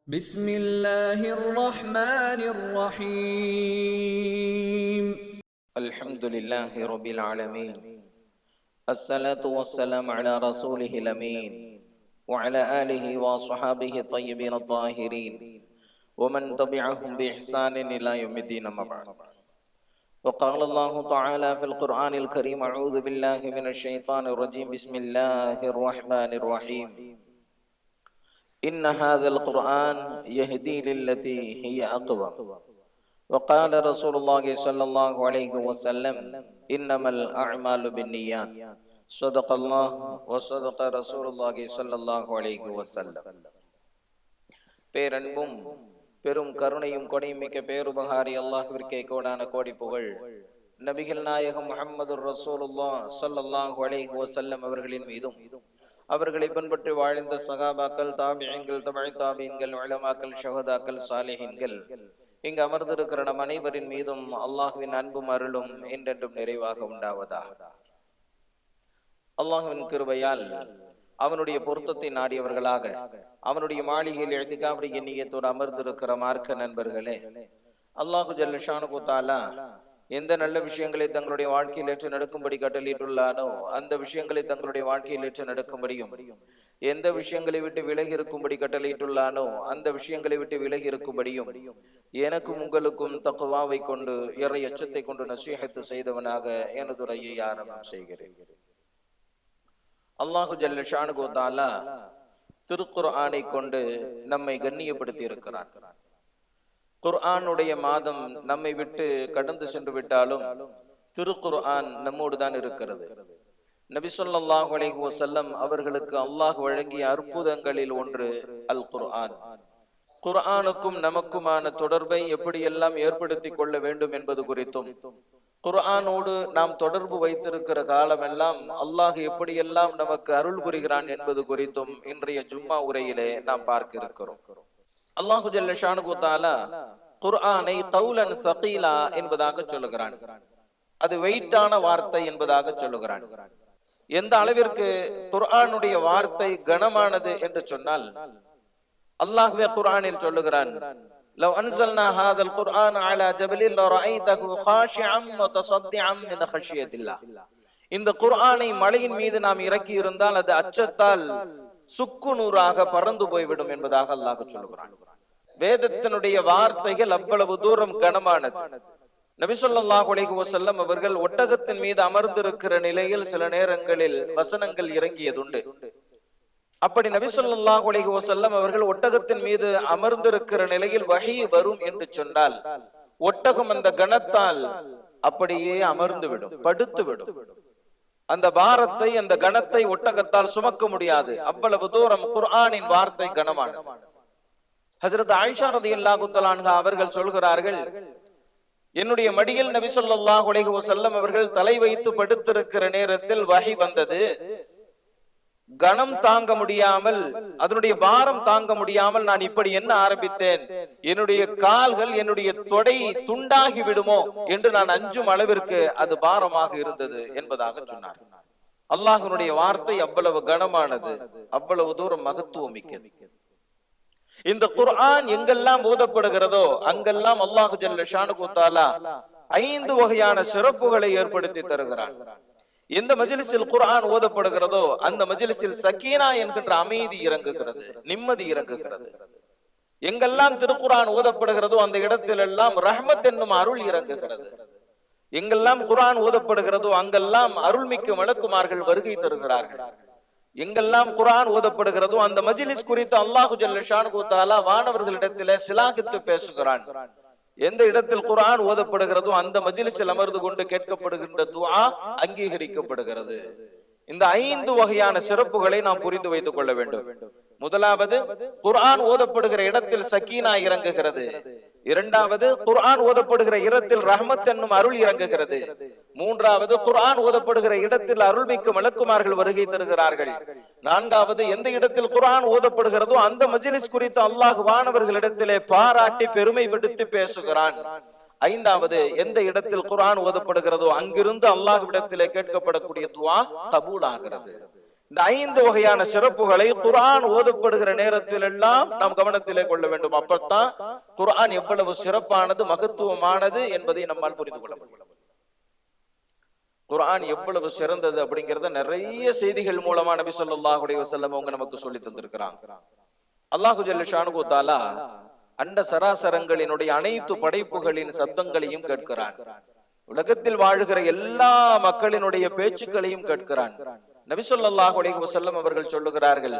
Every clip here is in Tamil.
بسم الله الرحمن الرحيم الحمد لله رب العالمين الصلاة والسلام على رسوله الأمين وعلى آله وصحابه الطيبين الطاهرين ومن تبعهم بإحسان إلى يوم الدين أما بعد. وقال الله تعالى في القرآن الكريم: أعوذ بالله من الشيطان الرجيم، بسم الله الرحمن الرحيم. إن هذا القرآن يهدي للتي هي أقوم. وقال رسول الله صلى الله عليه وسلم: إنما الأعمال بالنيات. صدق الله وصدق رسول الله صلى الله عليه وسلم. பேரன்பும் பெரும் கருணையும் கொடைமிக்க பேருபகாரி அல்லாஹ்விற்கே கோடான கோடி புகழ். நபிகள் நாயகம் முஹம்மது ரசூலுல்லாஹ் ஸல்லல்லாஹு அலைஹி வஸல்லம் அவர்களின் மீதும், அவர்களை பின்பற்றி வாழ்ந்த சகாபாக்கள், தாபிஈன்கள், தபை தாபீன்கள், உலமாக்கள், ஷஹதாக்கள், சாலிஹீன்கள், இங்கு அமர்ந்திருக்கிற நம் அனைவரின் மீதும் அல்லாஹ்வின் அன்பும் அருளும் என்றென்றும் நிறைவாக உண்டாவதாக. அல்லாஹ்வின் கிருபையால் அவனுடைய பொருத்தத்தை நாடியவர்களாக அவனுடைய மாளிகையில் இஅ்திகாஃப் நிய்யத்தோடு அமர்ந்திருக்கிற மார்க்க நண்பர்களே, அல்லாஹு ஜல்ல ஷானுஹு தஆலா எந்த நல்ல விஷயங்களை தங்களுடைய வாழ்க்கையில் ஏற்று நடக்கும்படி கட்டளையிட்டுள்ளானோ அந்த விஷயங்களை தங்களுடைய வாழ்க்கையில் ஏற்று நடக்கும்படியும், எந்த விஷயங்களை விட்டு விலகி இருக்கும்படி கட்டளையிட்டுள்ளானோ அந்த விஷயங்களை விட்டு விலகி இருக்கும்படியும் எனக்கும் உங்களுக்கும் தக்வாவை கொண்டு இறை அச்சத்தை கொண்டு நசீஹத்து செய்தவனாக எனது உரையை ஆரம்பம் செய்கிறேன். அல்லாஹு ஜல்ல ஷானுஹு தஆலா திருக்குர்ஆனை கொண்டு நம்மை கண்ணியப்படுத்தி இருக்கிறான். குர்ஆனுடைய மாதம் நம்மை விட்டு கடந்து சென்று விட்டாலும் திருக்குர்ஆன் நம்மோடு தான் இருக்கிறது. நபி ஸல்லல்லாஹு அலைஹி வஸல்லம் அவர்களுக்கு அல்லாஹ் வழங்கிய அற்புதங்களில் ஒன்று அல் குர்ஆன். குர்ஆனுக்கும் நமக்குமான தொடர்பை எப்படியெல்லாம் ஏற்படுத்தி கொள்ள வேண்டும் என்பது குறித்தும், குர்ஆனோடு நாம் தொடர்பு வைத்திருக்கிற காலமெல்லாம் அல்லாஹ் எப்படியெல்லாம் நமக்கு அருள் புரிகிறான் என்பது குறித்தும் இன்றைய ஜும்மா உரையிலே நாம் பார்க்க இருக்கிறோம். அல்லாஹு ஜல்ல ஷானுஹு தஆலா குர்ஆனை கௌலன் ஸகீலா என்பதாக சொல்லுகிறான். அது வெயிட்டான வார்த்தை என்பதாக சொல்லுகிறான். எந்த அளவிற்கு குர்ஆனுடைய வார்த்தை கனமானது என்று சொன்னால், அல்லாஹ்வே குர்ஆனில் சொல்லுகிறான்: லவ் அன்ஸல்னா ஹாதல் குர்ஆன அலா ஜபலின் லரஅய்தஹு காஷிஅம் முத்தஸத்திஅம் மின் கஷியத்தில்லாஹ். இந்த குர்ஆனை மலையின் மீது நாம் இறக்கி இருந்தால் அது அச்சத்தால் சுக்குநூறாக பறந்து போய்விடும் என்பதாக அல்லாஹ் சொல்லுகிறான். வேதத்தினுடைய வார்த்தைகள் அவ்வளவு தூரம் கனமானது. நபி ஸல்லல்லாஹு அலைஹி வஸல்லம் அவர்கள் ஒட்டகத்தின் மீது அமர்ந்திருக்கிற நிலையில் சில நேரங்களில் வசனங்கள் இறங்கியதுண்டு. அப்படி நபி ஸல்லல்லாஹு அலைஹி வஸல்லம் அவர்கள் ஒட்டகத்தின் மீது அமர்ந்திருக்கிற நிலையில் வஹீ வரும் என்று சொன்னால், ஒட்டகம் அந்த கனத்தால் அப்படியே அமர்ந்து விடும், படுத்து விடும். அந்த பாரத்தை, அந்த கணத்தை ஒட்டகத்தால் சுமக்க முடியாது. அவ்வளவு தூரம் குர்ஆனின் வார்த்தை கனமானது. ஹஜ்ரத் ஆயிஷா ரலியல்லாஹு தஆலா அன்ஹா அவர்கள் சொல்கிறார்கள், என்னுடைய மடியில் நபி ஸல்லல்லாஹு அலைஹி வஸல்லம் அவர்கள் தலை வைத்து படுத்திருக்கிற நேரத்தில் வஹி வந்தது. கணம் தாங்க முடியாமல், அதனுடைய பாரம் தாங்க முடியாமல் நான் இப்படி என்ன ஆரம்பித்தேன், என்னுடைய கால்கள், என்னுடைய தொடை துண்டாகி விடுமோ என்று நான் அஞ்சும் அளவிற்கு அது பாரமாக இருந்தது என்பதாக சொன்னார். அல்லாஹ்வுடைய வார்த்தை அவ்வளவு கனமானது, அவ்வளவு தூரம் மகத்துவம் மிக்கது. இந்த குர்ஆன் எங்கெல்லாம் ஓதப்படுகிறதோ அங்கெல்லாம் அல்லாஹ் ஜல்ல ஷானுஹு தஆலா 5 வகையான சிறப்புகளை ஏற்படுத்தி தருகிறான். எந்த மஜ்லிஸில் குர்ஆன் ஓதப்படுகிறதோ அந்த மஜ்லிஸில் சக்கீனா என்கின்ற அமைதி இறங்குகிறது, நிம்மதி இறங்குகிறது. எங்கெல்லாம் திருக்குர்ஆன் ஓதப்படுகிறதோ அந்த இடத்தில் எல்லாம் ரஹ்மத் என்னும் அருள் இறங்குகிறது. எங்கெல்லாம் குர்ஆன் ஓதப்படுகிறதோ அங்கெல்லாம் அருள்மிக்க மலக்குமார்கள் வருகை தருகிறார்கள். எங்கெல்லாம் குர்ஆன் ஓதப்படுகிறதோ அந்த மஜ்லிஸ் குறித்து அல்லாஹ் ஜல்ல ஷானுஹு தஆலா வானவர்களிடத்திலே சிலாகித்து பேசுகிறான். எந்த இடத்தில் குர்ஆன் ஓதப்படுகிறதோ அந்த மஜ்லிஸில் அமர்ந்து கொண்டு கேட்கப்படுகின்ற துஆ அங்கீகரிக்கப்படுகிறது. இந்த 5 வகையான சிறப்புகளை நாம் புரிந்து வைத்துக் கொள்ள வேண்டும். முதலாவது, குர்ஆன் ஓதப்படுகிற இடத்தில் சக்கீனா இறங்குகிறது. இரண்டாவது, குர்ஆன் ஓதப்படுகிற இடத்தில் ரஹ்மத் என்னும் அருள் இறங்குகிறது. மூன்றாவது, குர்ஆன் ஓதப்படுகிற இடத்தில் அருள்மிக்க மலக்குமார்கள் வருகை தருகிறார்கள். நான்காவது, எந்த இடத்தில் குர்ஆன் ஓதப்படுகிறதோ அந்த மஜ்லிஸ் குறித்து அல்லாஹ் வானவர்களிடத்திலே பாராட்டி பெருமைப்படுத்தி பேசுகிறான். ஐந்தாவது, எந்த இடத்தில் குர்ஆன் ஓதப்படுகிறதோ அங்கிருந்து அல்லாஹ்விடத்திலே கேட்கப்படக்கூடிய துஆ கபூல் ஆகிறது. இந்த 5 வகையான சிறப்புகளை குர்ஆன் ஓதப்படுகிற நேரத்தில் எல்லாம் நாம் கவனத்திலே கொள்ள வேண்டும். அப்பத்தான் குர்ஆன் எவ்வளவு சிறப்பானது, மகத்துவமானது என்பதை நம்மால் புரிந்து கொள்ள முடியும். குர்ஆன் எவ்வளவு சிறந்தது அப்படிங்கறத நிறைய செய்திகள் மூலமா நபி ஸல்லல்லாஹு அலைஹி வஸல்லம் அவங்க நமக்கு சொல்லி தந்திருக்கிறாங்க. அல்லாஹு ஜல்ல ஷானுஹு தஆலா அண்ட சராசரங்களினுடைய அனைத்து படைப்புகளின் சத்தங்களையும் கேட்கிறான். உலகத்தில் வாழுகிற எல்லா மக்களினுடைய பேச்சுக்களையும் கேட்கிறான். நபி ஸல்லல்லாஹு அலைஹி வஸல்லம் அவர்கள் சொல்லுகிறார்கள்,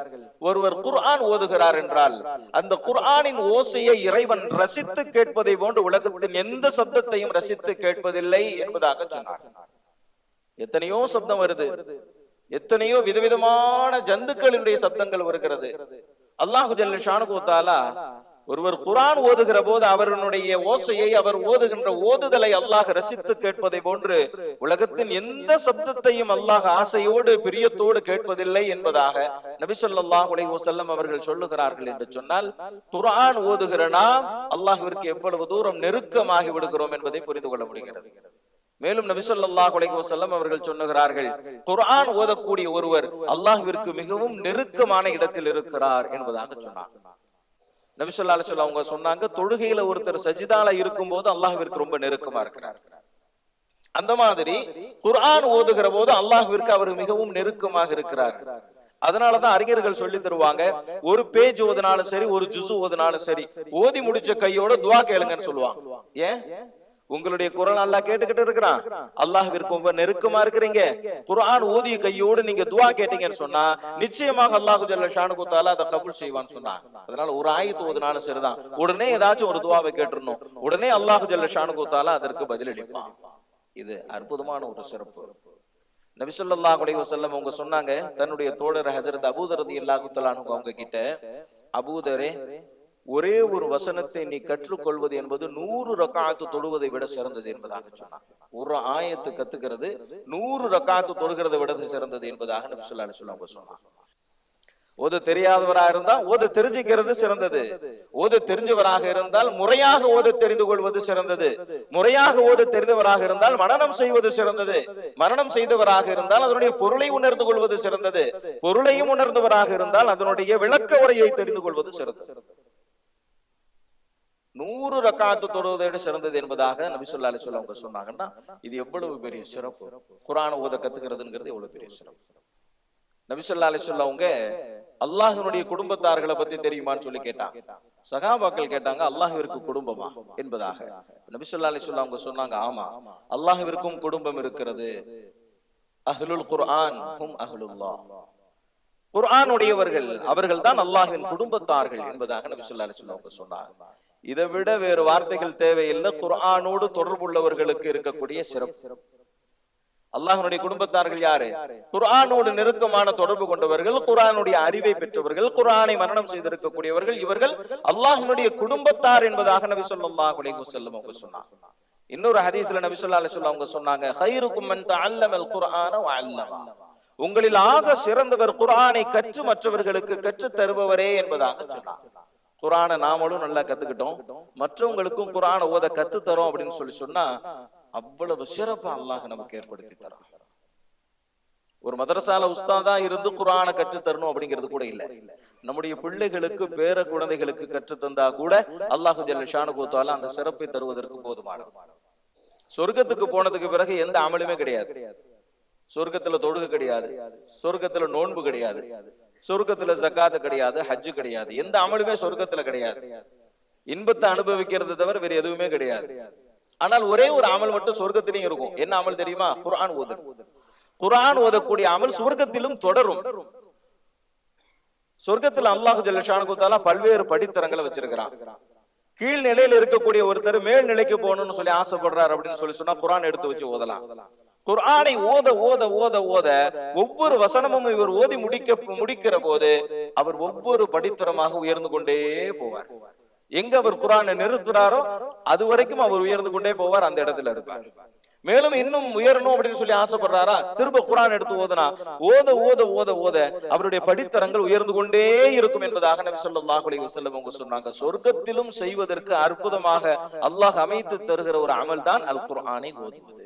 ஒருவர் குர்ஆன் ஓதுகிறார் என்றால் அந்த குர்ஆனின் ஓசையை இறைவன் ரசித்து கேட்பதை போன்று உலகத்தின் எந்த சப்தத்தையும் ரசித்து கேட்பதில்லை என்பதாக சொன்னார். எத்தனையோ சப்தம் வருது, எத்தனையோ விதவிதமான ஜந்துக்களினுடைய சப்தங்கள் வருகிறது. அல்லாஹு ஜல்ல ஷானுஹு தஆலா ஒருவர் குர்ஆன் ஓதுகிற போது அவருடைய ஓசையை, அவர் ஓதுகின்ற ஓதுதலை அல்லாஹ் ரசித்து கேட்பதை போன்று உலகத்தின் எந்த சப்தத்தையும் அல்லாஹ் ஆசையோடு பிரியத்தோடு கேட்பதில்லை என்பதாக நபி ஸல்லல்லாஹு அலைஹி வஸல்லம் அவர்கள் சொல்லுகிறார்கள். என்று சொன்னால் குர்ஆன் ஓதுகிற நாம் அல்லாஹ்விற்கு எவ்வளவு தூரம் நெருக்கமாகி விடுகிறோம் என்பதை புரிந்து கொள்ள முடிகிறது. மேலும் நபி ஸல்லல்லாஹு அலைஹி வஸல்லம் அவர்கள் சொன்னார்கள், குர்ஆன் ஓதக்கூடிய ஒருவர் அல்லாஹ்விற்கு மிகவும் நெருக்கமான இடத்தில் இருக்கிறார் என்பதாக சொன்னார். நபி ஸல்லல்லாஹு அலைஹி வஸல்லம் அவங்க சொன்னாங்க, தொழுகையில ஒருத்தர் சஜிதால இருக்கும் போது அல்லாஹ்விற்கு ரொம்ப நெருக்கமா இருக்கிறார். அந்த மாதிரி குர்ஆன் ஓதுகிற போது அல்லாஹ்விற்கு அவர் மிகவும் நெருக்கமாக இருக்கிறார். அதனாலதான் அறிஞர்கள் சொல்லி தருவாங்க, ஒரு பேஜ் ஓதுனாலும் சரி, ஒரு ஜுசு ஓதுனாலும் சரி, ஓதி முடிச்ச கையோட துஆ கேளுங்கன்னு சொல்லுவாங்க. ஏன்? உங்களுடைய குர்ஆன் அல்லாஹ் கேட்டுக்கிட்டு இருக்கிறான், அல்லாஹ்விற்கு ரொம்ப நெருக்கமா இருக்கிறீங்க. குர்ஆன் ஓதிய கையோடு நீங்க துஆ கேட்டீங்கன்னு சொன்னா நிச்சயமாக அல்லாஹ் ஜல்ல ஷானுஹு தஆலா அதை கபூல் செய்வான்னு சொன்னாங்க. அதனால ஒரு ஆயத்து ஓதுனாலும் சரிதான், உடனே ஏதாச்சும் ஒரு துஆவை கேட்டுறணும், உடனே அல்லாஹ் ஜல்ல ஷானுஹு தஆலா அதற்கு பதில் அளிப்பான். இது அற்புதமான ஒரு சிறப்பு. நபி ஸல்லல்லாஹு அலைஹி வஸல்லம் அவங்க சொன்னாங்க, தன்னுடைய தோழர் ஹஜ்ரத் அபூதர் ரலியல்லாஹு தஆலா அன்ஹு அவங்க கிட்ட, அபூதரே, ஒரே ஒரு வசனத்தை நீ கற்றுக்கொள்வது என்பது 100 ரக்காத்து தொழுவதை விட சிறந்தது என்பதாக சொன்னார். ஒரு ஆயத்து கத்துக்கிறது 100 ரக்காத்து தொழுகிறதை விட சிறந்தது என்பதாக நபி ஸல்லல்லாஹு அலைஹி வஸல்லம் சொன்னார். ஓத தெரியாதவராக இருந்தால் ஓத தெரிஞ்சுக்கிறது சிறந்தது. ஓத தெரிஞ்சவராக இருந்தால் முறையாக ஓத தெரிந்து கொள்வது சிறந்தது. முறையாக ஓத தெரிந்தவராக இருந்தால் மனனம் செய்வது சிறந்தது. மனனம் செய்தவராக இருந்தால் அதனுடைய பொருளை உணர்ந்து கொள்வது சிறந்தது. பொருளையும் உணர்ந்தவராக இருந்தால் அதனுடைய விளக்க உரையை தெரிந்து கொள்வது சிறந்தது. 100 ரக்காத்து தொழுவதை விட சிறந்தது என்பதாக நபி ஸல்லல்லாஹு அலைஹி வஸல்லம் அவங்க சொன்னாங்கன்னா இது எவ்வளவு பெரிய சிறப்பு. குர்ஆன் ஓத கத்துக்கிறதுங்கிறது எவ்வளவு பெரிய சிறப்பு. நபி ஸல்லல்லாஹு அலைஹி வஸல்லம் அவங்க அல்லாஹ்வினுடைய குடும்பத்தார்களை பத்தி தெரியுமான்னு சொல்லி கேட்டாங்க. சஹாபாக்கள் கேட்டாங்க, அல்லாஹ்விற்கு குடும்பமா என்பதாக. நபி ஸல்லல்லாஹு அலைஹி வஸல்லம் அவங்க சொன்னாங்க, ஆமா, அல்லாஹ்விற்கும் குடும்பம் இருக்கிறது. அஹ்லுல் குர்ஆன் ஹும் அஹ்லுல்லாஹ். குர்ஆனுடையவர்கள் அவர்கள் தான் அல்லாஹ்வின் குடும்பத்தார்கள் என்பதாக நபி ஸல்லல்லாஹு அலைஹி வஸல்லம் அவங்க சொன்னாங்க. இதை விட வேறு வார்த்தைகள் தேவையில்லை. குர்ஆனோடு தொடர்புள்ளவர்களுக்கு இருக்கக்கூடிய சிறப்பு. அல்லாஹ்வுடைய குடும்பத்தார்கள் யாரு? குர்ஆனோடு நெருக்கமான தொடர்பு கொண்டவர்கள், குர்ஆனுடைய அறிவை பெற்றவர்கள், குர்ஆனை மனனம் செய்திருக்கக்கூடியவர்கள். இவர்கள் அல்லாஹ்வுடைய குடும்பத்தார் என்பதாக நபி ஸல்லல்லாஹு அலைஹி வஸல்லம் அவங்க சொன்னாங்க. இன்னொரு ஹதீஸ்ல நபி ஸல்லல்லாஹு அலைஹி வஸல்லம் அவங்க சொன்னாங்க, கைருக்கும் மன் தஅல்லமல் குர்ஆன வ அல்லமா. உங்களில் ஆக சிறந்தவர் குர்ஆனை கற்று மற்றவர்களுக்கு கற்று தருபவரே என்பதாக சொன்னாங்க. குர்ஆனை நாமளும் நல்லா கத்துக்கிட்டோம், மற்றவங்களுக்கும் குர்ஆனை ஓத கத்து தரோம் அப்படின்னு சொன்னா அவ்வளவு சிறப்பா அல்லாஹ் நமக்கு ஏற்படுத்தி தரான். ஒரு மதரசால உஸ்தாதா இருந்து குர்ஆனை கற்று தரணும் அப்படிங்கிறது கூட இல்ல. நம்முடைய பிள்ளைகளுக்கு, பேர குழந்தைகளுக்கு கற்று தந்தா கூட அல்லாஹ் ஜல்ல ஷானுஹு தஆலா அந்த சிறப்பை தருவதற்கு போதுமானது. சொர்க்கத்துக்கு போனதுக்கு பிறகு எந்த அமலுமே கிடையாது. சொர்க்கத்துல தொழுகை கிடையாது, சொர்க்கத்துல நோன்பு கிடையாது, சொர்க்கத்துல ஜகாத் கிடையாது, ஹஜ் கிடையாது, எந்த அமலுமே சொர்க்கத்துல கிடையாது. இன்பத்தை அனுபவிக்கிறது தவிர வேற எதுவுமே கிடையாது. ஆனால் ஒரே ஒரு அமல் மட்டும் சொர்க்கத்திலையும் இருக்கும். என்ன அமல் தெரியுமா? குர்ஆன் ஓது. குர்ஆன் ஓதக்கூடிய அமல் சொர்க்கத்திலும் தொடரும். சொர்க்கத்துல அல்லாஹ் ஜல்ல ஷானுஹு தஆலா பல்வேறு படித்தரங்களை வச்சிருக்கிறான். கீழ் நிலையில இருக்கக்கூடிய ஒருத்தர் மேல் நிலைக்கு போகணும்னு சொல்லி ஆசைப்படுறாரு அப்படின்னு சொல்லி சொன்னா குர்ஆன் எடுத்து வச்சு ஓதலாம். குர்ஆனை ஓத ஓத ஓத ஓத ஒவ்வொரு வசனமும் இவர் ஓதி முடிக்கிற போது அவர் ஒவ்வொரு படித்தரமாக உயர்ந்து கொண்டே போவார். எங்க அவர் குர்ஆனை நிறுத்துறாரோ அது வரைக்கும் அவர் உயர்ந்து கொண்டே போவார், அந்த இடத்துல இருப்பார். மேலும் இன்னும் உயரணும் அப்படின்னு சொல்லி ஆசைப்படுறாரா, திரும்ப குர்ஆன் எடுத்து ஓதுனா ஓத ஓத ஓத ஓத அவருடைய படித்தரங்கள் உயர்ந்து கொண்டே இருக்கும் என்பதாக நபி ஸல்லல்லாஹு அலைஹி வஸல்லம் அவங்க சொன்னாங்க. சொர்க்கத்திலும் செய்வதற்கு அற்புதமாக அல்லாஹ் அமைத்து தருகிற ஒரு அமல் தான் அல் குர்ஆனை ஓதுவது.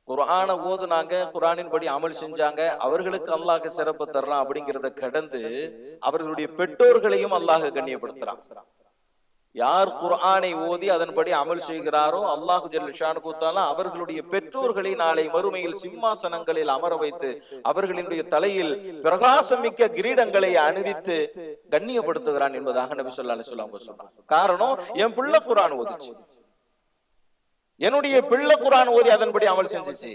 குர்ஆனை ஓதுனாங்க, குர்ஆனின் படி அமல் செஞ்சாங்க, அவர்களுக்கு அல்லாஹ் சிறப்பு தர்றான் அப்படிங்கிறத கடந்து அவர்களுடைய பெற்றோர்களையும் அல்லாஹ் கண்ணியப்படுத்துறான். யார் குர்ஆனை ஓதி அதன்படி அமல் செய்கிறாரோ அல்லாஹு ஜல்ல ஷானுஹு தஆலா அவர்களுடைய பெற்றோர்களை நாளை மறுமையில் சிம்மாசனங்களில் அமர வைத்து அவர்களுடைய தலையில் பிரகாசமிக்க கிரீடங்களை அணிவித்து கண்ணியப்படுத்துகிறான் என்பதாக நபி ஸல்லல்லாஹு அலைஹி வஸல்லம் சொன்னார். காரணம், என் பிள்ளை குர்ஆன் ஓதுச்சு, என்னுடைய பிள்ளை குர்ஆன் ஓதி அதன்படி அமல் செஞ்சுச்சு,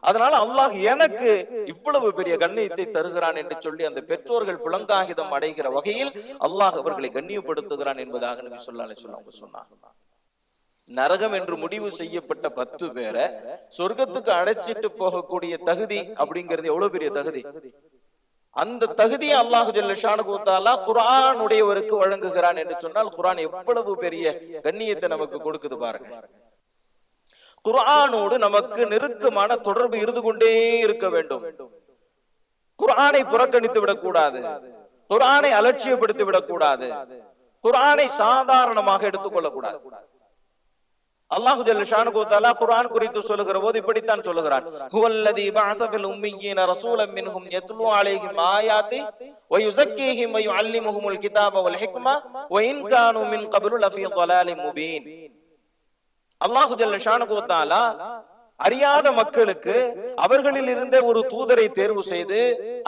அதனால அல்லாஹ் எனக்கு இவ்வளவு பெரிய கண்ணியத்தை தருகிறான் என்று சொல்லி அந்த பெற்றோர்கள் புலங்காகிதம் அடைகிற வகையில் அல்லாஹ் அவர்களை கண்ணியப்படுத்துகிறான் என்பதாக நபி ஸல்லல்லாஹு அலைஹி வஸல்லம் சொன்னார். நரகம் என்று முடிவு செய்யப்பட்ட 10 பேரை சொர்க்கத்துக்கு அழைச்சிட்டு போகக்கூடிய தகுதி அப்படிங்கிறது எவ்வளவு பெரிய தகுதி. அந்த தகுதியை அல்லாஹு ஜல்ல ஷானுஹு தஆலா குர்ஆன் உடையவருக்கு வழங்குகிறான் என்று சொன்னால் குர்ஆன் எவ்வளவு பெரிய கண்ணியத்தை நமக்கு கொடுக்குது பாருங்க. குர்ஆனோடு நமக்கு நெருக்கமான தொடர்பு இருந்து கொண்டே இருக்க வேண்டும். குர்ஆனை புறக்கணித்து விடக்கூடாது, குர்ஆனை அலட்சியப்படுத்தி விடக்கூடாது, குர்ஆனை சாதாரணமாக எடுத்துக்கொள்ள கூடாது. அல்லாஹு ஜல்ல ஷானுஹு தஆலா குர்ஆன் குறித்து சொல்லுகிற போது இப்படித்தான் சொல்லுகிறான். ஹுவல்லதீ பஅஸ ஃபில் உம்மீயீன ரசூலன் மின்ஹும் யத்லூ அலைஹிம் ஆயாத்தி வ யுஸக்கீஹிம் வ யுஅல்லிமுஹுமுல் கிதாப வல் ஹிக்மா வ இன் கானூ மின் கப்லு லஃபீ ضلالٍ முபீன். அல்லாஹு ஜல்ல ஷானுஹு தஆலா அறியாத மக்களுக்கு அவர்களில் இருந்த ஒரு தூதரை தேர்வு செய்து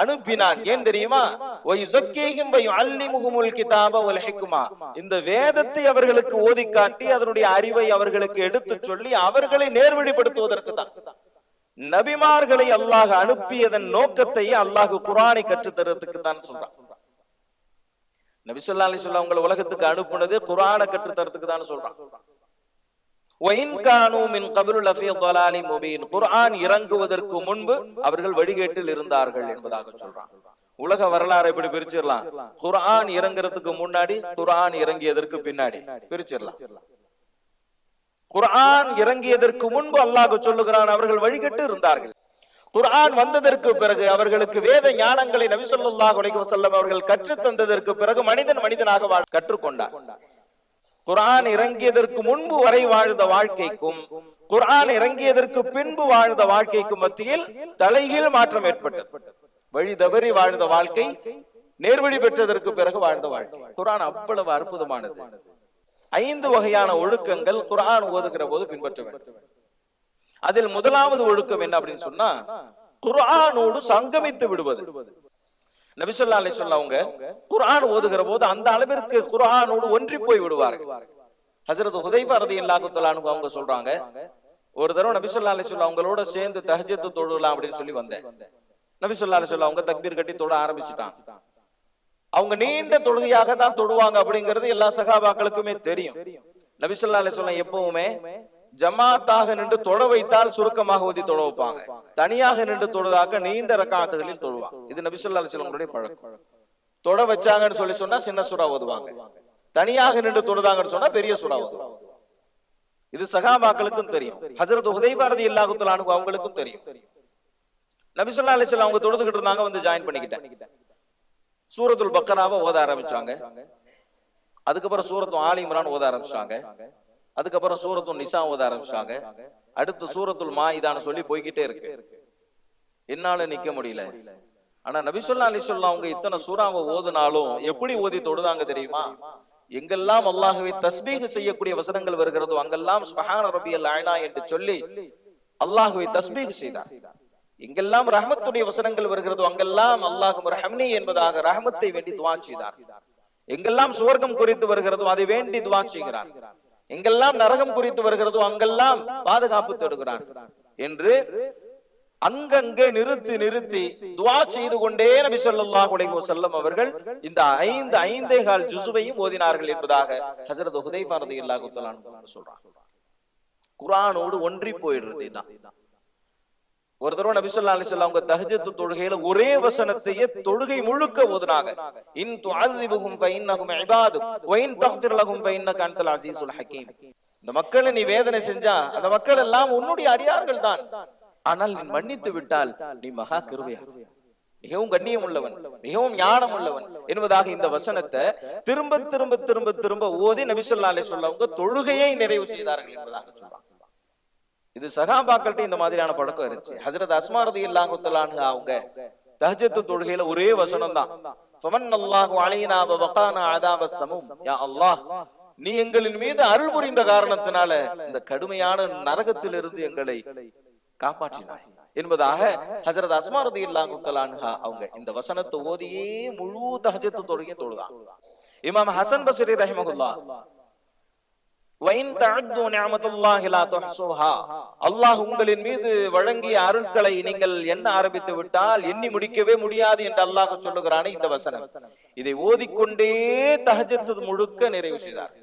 அனுப்பினான். ஏன் தெரியுமா? வயுஸக்கீஹிம் வயுஅல்லிமுஹுமுல் கிதாப வல் ஹிக்மா. இந்த வேதத்தை அவர்களுக்கு ஓதி காட்டி அதனுடைய அறிவை அவர்களுக்கு எடுத்து சொல்லி அவர்களை நேர்வழிப்படுத்துவதற்கு தான். நபிமார்களை அல்லாஹ் அனுப்பியதன் நோக்கத்தை அல்லாஹ் குர்ஆனை கற்றுத் தருவதற்கு தான் சொல்றான். நபி ஸல்லல்லாஹு அலைஹி வஸல்லம் உங்களை உலகத்துக்கு அனுப்புனது குர்ஆனை கற்றுத் தரதுக்கு தான் சொல்றான். குர்ஆன் இறங்குவதற்கு முன்பு அவர்கள் வழிகேட்டில் இருந்தார்கள் என்பதாக சொல்றான். உலக வரலாறு எப்படி பிரிச்சிடலாம்? குர்ஆன் இறங்குறதுக்கு முன்னாடி, குர்ஆன் இறங்கியதற்கு பின்னாடி பிரிச்சிடலாம். குர்ஆன் இறங்கியதற்கு முன்பு அல்லாஹ் சொல்லுகிறான் அவர்கள் வழிகேட்டு இருந்தார்கள். குர்ஆன் வந்ததற்கு பிறகு அவர்களுக்கு வேத ஞானங்களை நபி ஸல்லல்லாஹு அலைஹி வஸல்லம் அவர்கள் கற்றுத் தந்ததற்கு பிறகு மனிதனாக கற்றுக்கொண்டார். குர்ஆன் இறங்கியதற்கு முன்பு வரை வாழ்ந்த வாழ்க்கைக்கும் குர்ஆன் இறங்கியதற்கு பின்பு வாழ்ந்த வாழ்க்கைக்கும் மத்தியில் தலைகீழ் மாற்றம் ஏற்பட்டது. வழி தவறி வாழ்ந்த வாழ்க்கை, நேர்வழி பெற்றதற்கு பிறகு வாழ்ந்த வாழ்க்கை. குர்ஆன் அவ்வளவு அற்புதமானது. 5 வகையான ஒழுக்கங்கள் குர்ஆன் ஓதுகிற போது பின்பற்ற வேண்டும். அதில் முதலாவது ஒழுக்கம் என்ன அப்படின்னு சொன்னா, குர்ஆனோடு சங்கமித்து விடுவது. நபி ஸல்லல்லாஹு அலைஹி வஸல்லம் அவங்க குர்ஆன் ஓதுகிற போது அந்த அளவிற்கு குர்ஆனோடு ஒன்றி போய் விடுவார்கள். ஹஜ்ரத் ஹுதைஃபா ரலியல்லாஹு தஆலா அன்ஹு அவங்க சொல்றாங்க, ஒரு தடவை நபி ஸல்லல்லாஹு அலைஹி வஸல்லம் அவங்களோட சேர்ந்து தஹஜ்ஜுத் தொழலாம் அப்படின்னு சொல்லி வந்தேன். நபி ஸல்லல்லாஹு அலைஹி வஸல்லம் அவங்க தக்பீர் கட்டி தொழ ஆரம்பிச்சிட்டாங்க. அவங்க நீண்ட தொழுகையாக தான் தொழுவாங்க அப்படிங்கிறது எல்லா சஹாபாக்களுக்குமே தெரியும். நபி ஸல்லல்லாஹு அலைஹி வஸல்லம் எப்பவுமே ஜமாத்தாக நின்று தொழ வைத்தால் சுருக்கமாக ஓதி தொழ வைப்பாங்க, தனியாக நின்று தொழுதாக நீண்ட ரக்காத்துகளில் தொழுவாங்க. இது நபி ஸல்லல்லாஹு அலைஹி வஸல்லம் பழக்கம். தொழ வச்சாங்கன்னு சொல்லி சொன்னா சின்ன சூரா ஓதுவாங்க, தனியாக நின்று தொழுதாங்கன்னு சொன்னா பெரிய சூரா ஓதுவாங்க. இது சஹாபாக்களுக்கும் தெரியும், ஹஜ்ரத் ஹுதைஃபா ரலியல்லாஹு தஆலா அன்ஹு அவங்களுக்கும் தெரியும். நபி ஸல்லல்லாஹு அலைஹி வஸல்லம் அவங்க தொழுதுகிட்டு இருந்தாங்க, வந்து ஜாயின் பண்ணிக்கிட்டேன். சூரத்துல் பக்கராவை ஓத ஆரம்பிச்சாங்க, அதுக்கப்புறம் சூரத்து ஆலி இம்ரான் ஓத ஆரம்பிச்சாங்க, அதுக்கப்புறம் சூரத்துல் நிசா ஓத ஆரம்பிச்சாங்க, அடுத்து சூரத்துல் மாயிதான்னு சொல்லி போய்கிட்டே இருக்கு. என்னால நிக்க முடியல. ஆனா நபி ஸல்லல்லாஹு அலைஹி வஸல்லம் அவங்க இத்தனை சூறாவை ஓதுனாலும் எப்படி ஓதி தொழுதாங்க தெரியுமா? எங்கெல்லாம் அல்லாஹ்வை தஸ்பீஹ் செய்யக்கூடிய வசனங்கள் வருகிறதோ அங்கெல்லாம் சுப்ஹான ரப்பியல் அலா என்று சொல்லி அல்லாஹ்வை தஸ்பீஹ் செய்தார். எங்கெல்லாம் ரஹ்மத்துடைய வசனங்கள் வருகிறதோ அங்கெல்லாம் அல்லாஹும் ரஹ்மனி என்பதாக ரஹ்மத்தை வேண்டி துஆ செய்தார். எங்கெல்லாம் சுவர்க்கம் குறித்து வருகிறதோ அதை வேண்டி துஆ செய்கிறார். எங்கெல்லாம் நரகம் குறித்து வருகிறதோ அங்கெல்லாம் பாதுகாப்பு தேடுகிறார் என்று அங்கங்கே நிறுத்தி துஆ செய்து கொண்டே நபி ஸல்லல்லாஹு அலைஹி வஸல்லம் அவர்கள் இந்த 5 ஜுஸுவையும் ஓதினார்கள் என்பதாக ஹஜ்ரத் ஹுதைஃபா ரலியல்லாஹு தஆலா அன்ஹு சொல்றாங்க. குர்ஆனோடு ஒன்றி போயிடுறது தான். ஒரு தடவை நபி ஸல்லல்லாஹு அலைஹி வஸல்லம் அவங்க தஹஜ்ஜுத் தொழுகையில ஒரே வசனத்தையே தொழுகை முழுக்க ஓதுனாங்க. இன் துஅஸிபுஹும் ஃபஇன்னஹும் இபாதுக் வ இன் தக்ஃபிர் லஹும் ஃபஇன்னக அன்தல் அஸீஸுல் ஹகீம். இந்த மக்களை நீ வேதனை செஞ்சா அந்த மக்கள் எல்லாம் உன்னுடைய அடியார்கள் தான், ஆனால் நீ மன்னித்து விட்டால் நீ மகா கிருபையாளன், மிகவும் கண்ணியம் உள்ளவன், மிகவும் ஞானம் உள்ளவன் என்பதாக இந்த வசனத்தை திரும்ப திரும்ப திரும்ப திரும்ப ஓதி நபி ஸல்லல்லாஹு அலைஹி வஸல்லம் தொழுகையை நிறைவு செய்தார்கள் என்பதாக சொல்றாங்க. இது சகாபாக்கள்கிட்ட இந்த மாதிரியான பழக்கம் இருந்துச்சு. ஹஜ்ரத் அஸ்மா ரலியல்லாஹு தஆலா அன்ஹா அவங்க தஹஜ்ஜுத் தொழுகையில ஒரே வசனம் தான், ஃபமன்னல்லாஹு அலைனா வ வகானா அதாபஸ் ஸமூம். யா அல்லாஹ், நீ எங்களின் மீது அருள் புரிந்த காரணத்தினால இந்த கடுமையான நரகத்திலிருந்து எங்களை காப்பாற்றினாய் என்பதாக ஹஜ்ரத் அஸ்மா ரலியல்லாஹு தஆலா அன்ஹா அவங்க இந்த வசனத்தை ஓதியே முழு தஹஜ்ஜுத் தொழுகையை தொழுதாங்க. இமாம் ஹசன் பஸ்ரி ரஹிமஹுல்லாஹ், அல்லாஹ் உங்களின் மீது வழங்கிய அருட்களை நீங்கள் எண்ண ஆரம்பித்து விட்டால் எண்ணி முடிக்கவே முடியாது என்று அல்லாஹ் சொல்லுகிறானே இந்த வசனம். இதை ஓதிக்கொண்டே தஹஜ்ஜுத் முழுக்க நிறைவு செய்தார்.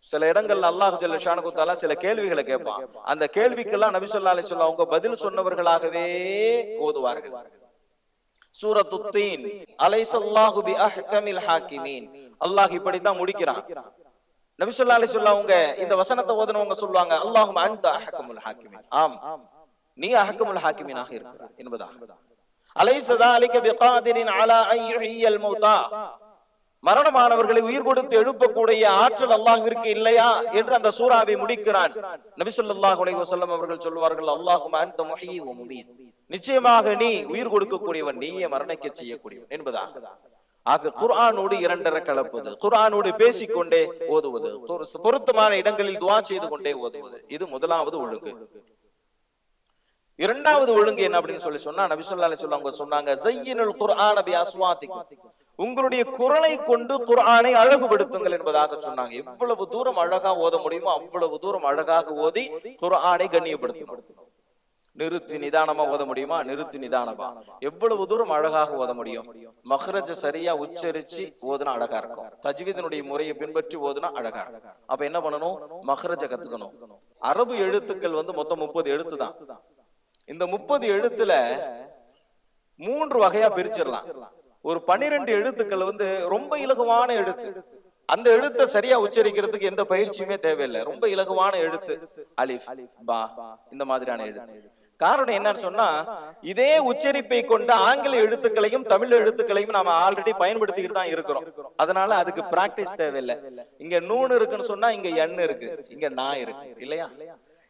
சில இடங்கள்ல அல்லாஹ் ஜல்ல ஷானஹு தஆலா சில கேள்விகளை கேட்பான். அந்த கேள்விக்கெல்லாம் நபி ஸல்லல்லாஹு அலைஹி வஸல்லம் அவங்க பதில் சொன்னவர்களாகவே ஓதுவார்கள். சூரத்துத் தீன், அலைஸல்லாஹு பிஅஹ்கமில் ஹாக்கிமீன். அல்லாஹ் இப்படித்தான் முடிக்கிறான். நபி ஸல்லல்லாஹு அலைஹி வஸல்லம் அவங்க இந்த வசனத்தை ஓதுனவங்க சொல்லுவாங்க, அல்லாஹும்ம அன்த அஹ்கமுல் ஹாக்கிமீன். ஆம், நீ அஹ்கமுல் ஹாக்கிமீனாக இருக்கிறாய் என்பதாக. அலைஸ ஸாலிக பிகாதிரின் அலா அன் யுஹ்யியல் மௌதா. மரணமானவர்களை உயிர் கொடுத்து எழுப்பக்கூடிய ஆற்றல் அல்லாஹ்விற்கு இல்லையா என்று அந்த சூராவை முடிக்கிறான். நபி ஸல்லல்லாஹு அலைஹி வஸல்லம் அவர்கள் சொல்வார்கள், அல்லாஹும்ம அன்த முஹ்யி வ முமீத். நிச்சயமாக நீ உயிர் கொடுக்கக்கூடியவன், நீயே மரணிக்க செய்யக்கூடியவன் என்பதாக. ஆக குர்ஆனோடு இரண்டரை கலப்பது, குர்ஆனோடு பேசிக்கொண்டே ஓதுவது, பொருத்தமான இடங்களில் துஆ செய்து கொண்டே ஓதுவது, இது முதலாவது ஒழுங்கு. இரண்டாவது ஒழுங்கு என்ன அப்படின்னு சொல்லி சொன்னா, நபி ஸல்லல்லாஹு அலைஹி வஸல்லம் அவங்க சொன்னாங்க, ஸய்யினுல் குர்ஆன பி அஸ்வாதிக்கும். உங்களுடைய குரலை கொண்டு குர்ஆனை அழகுபடுத்துங்கள் என்பதாக சொன்னாங்க. எவ்வளவு தூரம் அழகா ஓத முடியுமோ அவ்வளவு தூரம் அழகாக ஓதி குர்ஆனை கண்ணியப்படுத்தணும். நிறுத்தி நிதானமா ஓத முடியுமா? நிறுத்தி நிதானமா. எவ்வளவு தூரம் அழகாக ஓத முடியும்? மஹ்ரஜ சரியா உச்சரிச்சு ஓதுனா அழகா இருக்கும். தஜ்வீதினுடைய முறையை பின்பற்றி ஓதுனா அழகா இருக்கும். அப்ப என்ன பண்ணணும்? மஹ்ரஜ கத்துக்கணும். அரபு எழுத்துக்கள் மொத்தம் 30 எழுத்து தான். இந்த 30 எழுத்துல 3 வகையா பிரிச்சிடலாம். ஒரு 12 எழுத்துக்கள் ரொம்ப இலகுவான எழுத்து. அந்த எழுத்தை சரியா உச்சரிக்கிறதுக்கு எந்த பயிற்சியுமே தேவையில்லை. ரொம்ப இலகுவான எழுத்து, அலிஃப், பா, இந்த மாதிரியான எழுத்து. காரணம் என்னன்னு சொன்னா, இதே உச்சரிப்பை கொண்ட ஆங்கில எழுத்துக்களையும் தமிழ் எழுத்துக்களையும் நாம ஆல்ரெடி பயன்படுத்திக்கிட்டு தான் இருக்கிறோம். அதனால அதுக்கு பிராக்டிஸ் தேவையில்லை. இங்க நூன் இருக்குன்னு சொன்னா இங்க எண் இருக்கு, இங்க நா இருக்கு இல்லையா?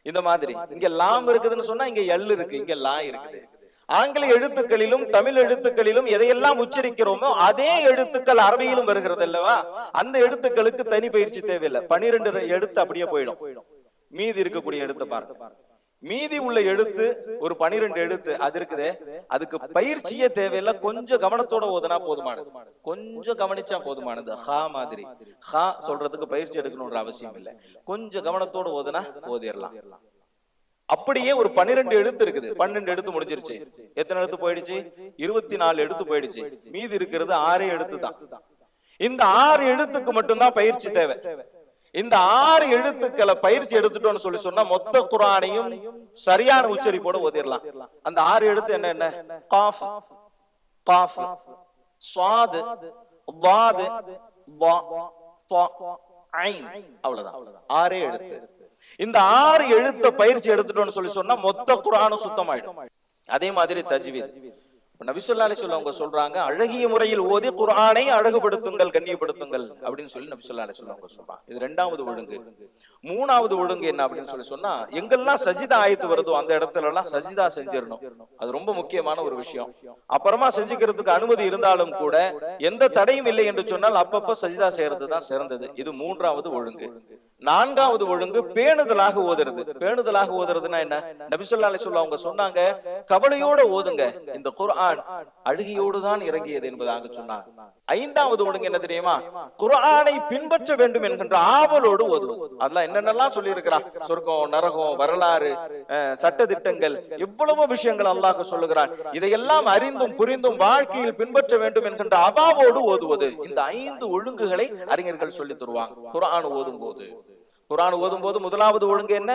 இந்த மாதிரி இங்க லாம் இருக்குதுன்னு சொன்னா இங்க எல் இருக்கு, இங்க லா இருக்குது. ஆங்கில எழுத்துக்களிலும் தமிழ் எழுத்துக்களிலும் எதையெல்லாம் உச்சரிக்கிறோமோ அதே எழுத்துக்கள் அரபியிலும் வருகிறது அல்லவா? அந்த எழுத்துக்களுக்கு தனி பயிற்சி தேவையில்லை. 12 எழுத்து அப்படியே போயிடும். மீதி இருக்கக்கூடிய எழுத்து பாருங்க. மீதி உள்ள எழுத்து ஒரு 12 எழுத்து அது இருக்குதே, அதுக்கு பயிற்சியே தேவையில்லை. கொஞ்சம் கவனத்தோட ஓதுனா போதுமானது. கொஞ்சம் கவனிச்சா போதுமானது. ஹா மாதிரி ஹா சொல்றதுக்கு பயிற்சி எடுக்கணும்ன்ற அவசியம் இல்லை. கொஞ்சம் கவனத்தோட ஓதுனா ஓதிரலாம். அப்படியே ஒரு 12 எழுத்து இருக்குது. 12 எழுத்து முடிஞ்சிருச்சு. எத்தனை எழுத்து போயிடுச்சு? 24 எழுத்து போயிடுச்சு. மீதி இருக்கிறது 6 எழுத்து தான். இந்த 6 எழுத்துக்கு மட்டும்தான் பயிற்சி தேவை. இந்த 6 எழுத்துக்களை பயிற்சி எடுத்துட்டோம்னு சொல்லி சொன்னா மொத்த குர்ஆனையும் சரியான உச்சரிப்போட ஓதிரலாம். அந்த 6 எழுத்து என்ன? காஃப், காஃப், ஸாத், ضاد, ض, ط, ஐன். அவ்வளவுதான். 6 எழுத்து. இந்த 6 எழுத்த பயிற்சி எடுத்துட்டோம்னு சொல்லி சொன்னா மொத்த குர்ஆனும் சுத்தமாயிடும். அதே மாதிரி தஜ்வீத். நபி ஸல்லல்லாஹு அலைஹி வஸல்லம் அவங்க சொல்றாங்க, அழகிய முறையில் ஓதி குர்ஆனை அழகுபடுத்துங்கள், கண்ணியப்படுத்துங்கள் அப்படின்னு சொல்லி நபி ஸல்லல்லாஹு அலைஹி வஸல்லம் அவங்க சொல்றாங்க. இது இரண்டாவது ஒழுங்கு. மூணாவது ஒழுங்கு என்ன அப்படின்னு சொல்லி சொன்னா, எங்கெல்லாம் சஜிதா ஆயத்து வருதோ அந்த இடத்துல எல்லாம் சஜிதா செஞ்சிடணும். அது ரொம்ப முக்கியமான ஒரு விஷயம். அப்புறமா செஞ்சுக்கிறதுக்கு அனுமதி இருந்தாலும் கூட எந்த தடையும் இல்லை என்று சொன்னால் அப்பப்ப சஜிதா செய்யறது தான் சிறந்தது. இது மூன்றாவது ஒழுங்கு. நான்காவது ஒழுங்கு பேணுதலாக ஓதுறது. பேணுதலாக ஓதுறதுன்னா என்ன? நபி ஸல்லல்லாஹு அலைஹி வஸல்லம் அவங்க சொன்னாங்க, கவலையோட ஓதுங்க, இந்த குர்ஆன் அழுகையோடு தான் இறங்கியது என்பதாக சொன்னாங்க. ஐந்தாவது ஒழுங்கு என்ன தெரியுமா? குர்ஆனை பின்பற்ற வேண்டும் என்கின்ற ஆவலோடு ஓதுவது. அதெல்லாம் என்னென்னலாம் சொல்லி இருக்கிறான். சொர்க்கம், நரகம், வரலாறு, சட்ட திட்டங்கள், எவ்வளவோ விஷயங்கள் அல்லாஹ் சொல்லுகிறான். இதையெல்லாம் அறிந்தும் புரிந்தும் வாழ்க்கையில் பின்பற்ற வேண்டும் என்கின்ற அவாவோடு ஓதுவது. இந்த 5 ஒழுங்குகளை அறிஞர்கள் சொல்லி தருவாங்க குர்ஆன் ஓதும் போது. குர்ஆன் ஓதும் போது முதலாவது ஒழுங்கு என்ன?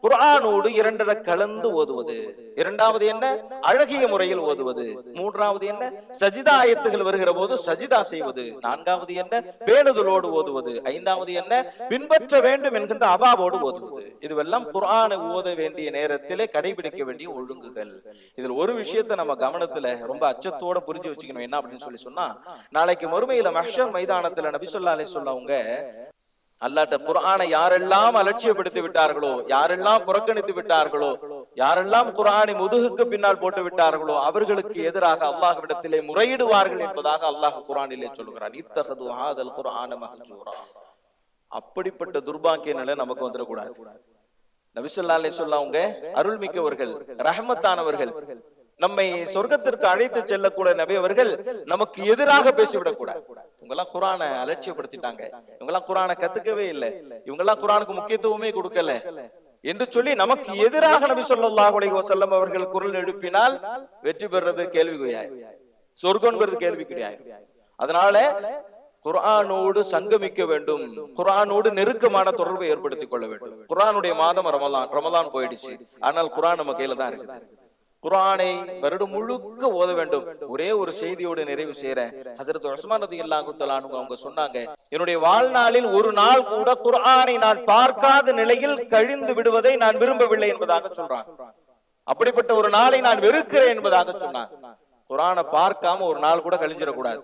குர்ஆனோடு இரண்டரை கலந்து ஓதுவது. இரண்டாவது என்ன? அழகிய முறையில் ஓதுவது. மூன்றாவது என்ன? சஜிதா ஆயத்துகள் வருகிற போது சஜிதா செய்வது. நான்காவது என்ன? பேணுதலோடு ஓதுவது. ஐந்தாவது என்ன? பின்பற்ற வேண்டும் என்கின்ற அவாவோடு ஓதுவது. இதுவெல்லாம் குர்ஆனை ஓத வேண்டிய நேரத்திலே கடைபிடிக்க வேண்டிய ஒழுங்குகள். இதில் ஒரு விஷயத்தை நம்ம கவனத்துல ரொம்ப அச்சத்தோட புரிஞ்சு வச்சுக்கணும். என்ன அப்படின்னு சொல்லி சொன்னா, நாளைக்கு மறுமையில மஹ்ஷர் மைதானத்துல நபி ஸல்லல்லாஹு அலைஹி வஸல்லம் அவங்க அல்லாஹ்ட்ட குர்ஆனை யாரெல்லாம் அலட்சியப்படுத்தி விட்டார்களோ, யாரெல்லாம் புறக்கணித்து விட்டார்களோ, யாரெல்லாம் குர்ஆனை முதுகுக்கு பின்னால் போட்டு விட்டார்களோ அவர்களுக்கு எதிராக அல்லாஹ்விடத்திலே முறையிடுவார்கள் என்பதாக அல்லாஹ் குர்ஆனிலே சொல்கிறான். இத்தகது ஹாதல் குர்ஆன மஹ்ஜூரா. அப்படிப்பட்ட துர்பாக்கிய நிலை நமக்கு வந்துடக்கூடாது. நபி ஸல்லல்லாஹு அலைஹி வஸல்லம் அவங்க அருள்மிக்கவர்கள், ரஹ்மத்தானவர்கள், நம்மை சொர்க்கத்திற்கு அழைத்து செல்லக்கூடிய நபி அவர்கள் நமக்கு எதிராக பேசிவிடக் கூடாது. இவங்க எல்லாம் குர்ஆனை அலட்சியப்படுத்திட்டாங்க, இவங்க எல்லாம் குர்ஆனை கத்துக்கவே இல்லை, இவங்க எல்லாம் குர்ஆனுக்கு முக்கியத்துவமே கொடுக்கல என்று சொல்லி நமக்கு எதிராக நபி ஸல்லல்லாஹு அலைஹி வஸல்லம் அவர்கள் குரல் எழுப்பினால் வெற்றி பெறுறது கேள்விக்குறியாய், சொர்க்கம்ங்கிறது கேள்விக்குறியாய். அதனால குர்ஆனோடு சங்கமிக்க வேண்டும், குர்ஆனோடு நெருக்கமான தொடர்பை ஏற்படுத்திக் கொள்ள வேண்டும். குர்ஆனுடைய மாதம் ரமலான் போயிடுச்சு, ஆனால் குர்ஆன் நம்ம கையில தான் இருக்குது. குர்ஆனை வருடம் முழுக்க ஓத வேண்டும். ஒரே ஒரு செய்தியோடு நிறைவு செய்றேன். ஹஜ்ரத் உஸ்மான் ரலியல்லாஹு தஆலா அன்ஹு அவங்க சொன்னாங்க, என்னுடைய வாழ்நாளில் ஒரு நாள் கூட குர்ஆனை நான் பார்க்காத நிலையில் கழிந்து விடுவதை நான் விரும்பவில்லை என்பதாக சொல்றாங்க. அப்படிப்பட்ட ஒரு நாளை நான் வெறுக்கிறேன் என்பதாக சொன்னாங்க. குர்ஆனை பார்க்காம ஒரு நாள் கூட கழிஞ்சிடக்கூடாது.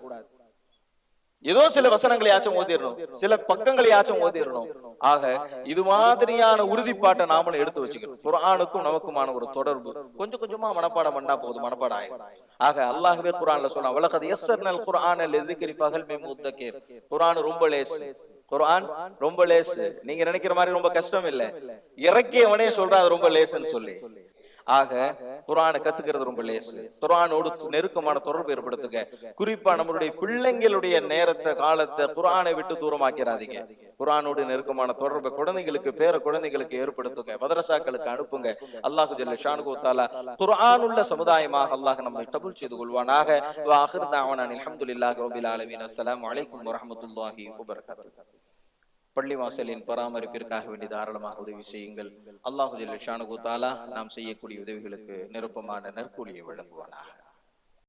ஏதோ சில வசனங்களையாச்சும் ஓதிடணும், சில பக்கங்களையாச்சும் ஓதிடணும். ஆக இது மாதிரியான உறுதிப்பாட்டை நாமளும் எடுத்து வச்சுக்கணும். குர்ஆனுக்கும் நமக்குமான ஒரு தொடர்பு கொஞ்சம் கொஞ்சமா மனப்பாடம் பண்ணா போதும், மனப்பாடம் ஆயிடும். ஆக அல்லாஹ்வே குர்ஆன்ல சொன்னான், வலகத் யஸ்ஸர்னல் குர்ஆன லிذிக்ரி ஃபஹல் மின் முத்தகிர். குர்ஆன் ரொம்ப லேஸ், குர்ஆன் ரொம்ப லேஸ். நீங்க நினைக்கிற மாதிரி ரொம்ப கஷ்டம் இல்ல. இறக்கியவனே சொல்றா அது ரொம்ப லேஸ்ன்னு சொல்லி. ஆக குர்ஆனை கத்துக்கிறது ரொம்ப லேசு. குர்ஆனோடு நெருக்கமான தொடர்பு ஏற்படுத்துங்க. குறிப்பா நம்மளுடைய பிள்ளைங்களுடைய நேரத்தை, காலத்தை குர்ஆனை விட்டு தூரமாக்கிறாதீங்க. குர்ஆனோடு நெருக்கமான தொடர்பை குழந்தைகளுக்கு, பேர குழந்தைகளுக்கு ஏற்படுத்துங்க. மதரசாக்களுக்கு அனுப்புங்க. அல்லாஹ் ஜல்ல ஷானுஹு தஆலா குர்ஆன் உள்ள சமுதாயமாக அல்லாஹ் நம்மை கபூல் செய்து கொள்வானாக. வ ஆகிர் தஅவானா அல்ஹம்துலில்லாஹி ரப்பில் ஆலமீன். அஸ்ஸலாமு அலைக்கும் வரஹ்மத்துல்லாஹி வபரகாத்துஹு. பள்ளிவாசலின் பராமரிப்பிற்காக வேண்டி தாராளமாக உதவி செய்யுங்கள். அல்லாஹு ஜல்ல ஷானுஹு தஆலா நாம் செய்யக்கூடிய உதவிகளுக்கு நிரப்பமான நற்கூலியை வழங்குவானாக.